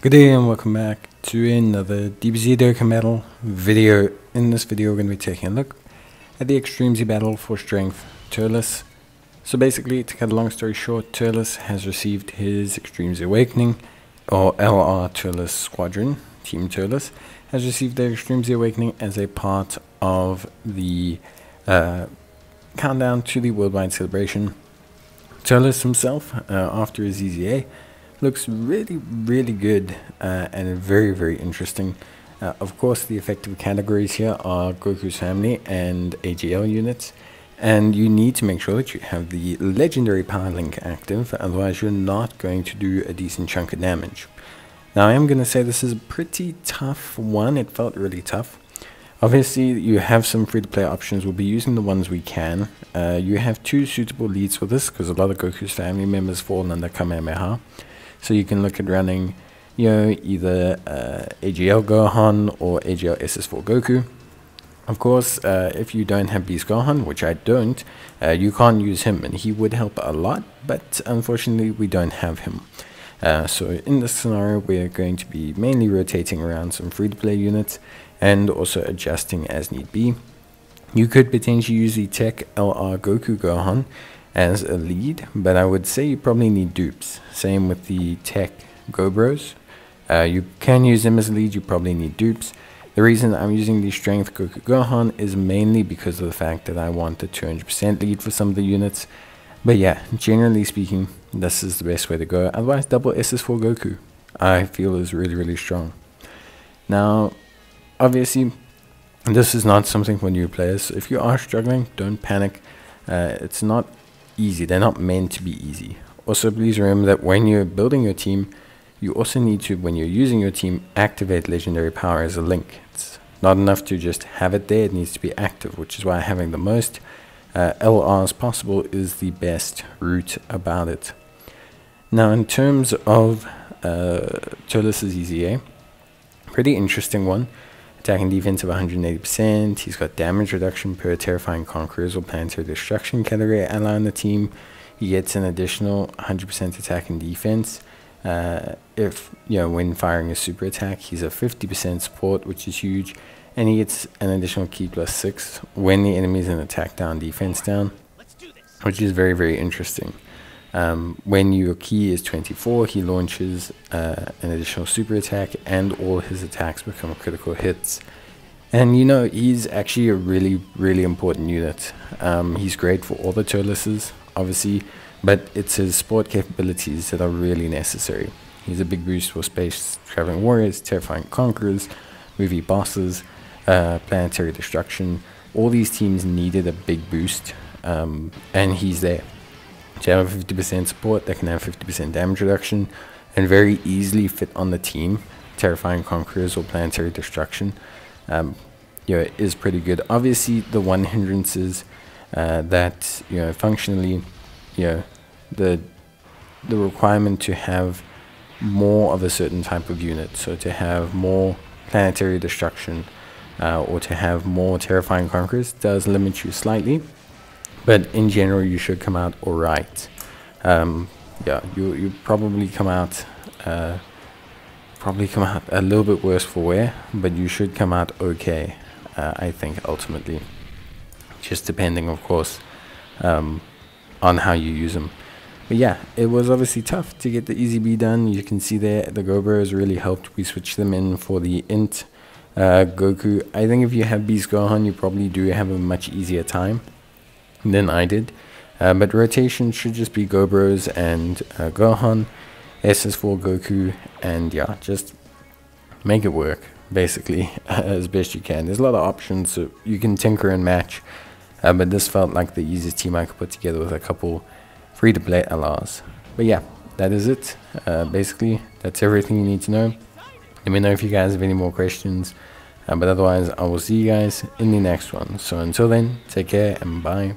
Good day and welcome back to another DBZ Dokkan Battle video. In this video we're going to be taking a look at the Extreme Z Battle for Strength Turles. So basically, to cut a long story short, Turles has received his Extreme Z Awakening, or LR Team Turles has received their Extreme Z Awakening as a part of the countdown to the worldwide celebration. Turles himself, after his EZA, looks really good and very interesting. Of course, the effective categories here are Goku's family and AGL units, and you need to make sure that you have the legendary power link active, otherwise you're not going to do a decent chunk of damage. Now I am going to say this is a pretty tough one. It felt really tough. Obviously you have some free-to-play options. We'll be using the ones we can. You have two suitable leads for this because a lot of Goku's family members fall under Kamehameha. So you can look at running, either AGL Gohan or AGL SS4 Goku. Of course, if you don't have Beast Gohan, which I don't, you can't use him, and he would help a lot, but unfortunately we don't have him. So in this scenario, we're going to be mainly rotating around some free-to-play units and also adjusting as need be. You could potentially use the Tech LR Goku Gohan as a lead, but I would say you probably need dupes. Same with the Tech Gobros. You can use them as a lead, you probably need dupes. The reason I'm using the Strength Goku Gohan is mainly because of the fact that I want the 200% lead for some of the units. But yeah, generally speaking, this is the best way to go. Otherwise, double SS4 Goku, I feel, is really strong. Now, obviously, this is not something for new players. So if you are struggling, don't panic. It's not easy. They're not meant to be easy. Also, please remember that when you're building your team, you also need to, when you're using your team, activate legendary power as a link. It's not enough to just have it there. It needs to be active, which is why having the most LRs possible is the best route about it. Now, in terms of Turles' EZA, pretty interesting one. Attack and defense of 180%. He's got damage reduction per terrifying conquerors or planetary destruction category ally on the team. He gets an additional 100% attack and defense. If when firing a super attack, he's a 50% support, which is huge, and he gets an additional key +6 when the enemy is in attack down, defense down, which is very interesting. When your key is 24, he launches an additional super attack, and all his attacks become critical hits. And he's actually a really important unit. He's great for all the Turleses, obviously, but it's his support capabilities that are really necessary. He's a big boost for space traveling warriors, terrifying conquerors, movie bosses, planetary destruction. All these teams needed a big boost, and he's there. To have 50% support, that can have 50% damage reduction, and very easily fit on the team. Terrifying conquerors or planetary destruction, is pretty good. Obviously, the one hindrances that functionally, the requirement to have more of a certain type of unit, so to have more planetary destruction or to have more terrifying conquerors does limit you slightly. But in general, you should come out alright. You probably come out a little bit worse for wear, but you should come out okay. I think ultimately, just depending, of course, on how you use them. But yeah, it was obviously tough to get the EZB done. You can see there the Gobros really helped. We switched them in for the Int Goku. I think if you have Beast Gohan, you probably do have a much easier time than I did, but rotation should just be Gobros and Gohan, SS4 Goku, and yeah, just make it work basically as best you can. There's a lot of options, so you can tinker and match, but this felt like the easiest team I could put together with a couple free-to-play LRs. But yeah, that is it. Basically, that's everything you need to know. Let me know if you guys have any more questions, but otherwise I will see you guys in the next one. So until then, take care and bye.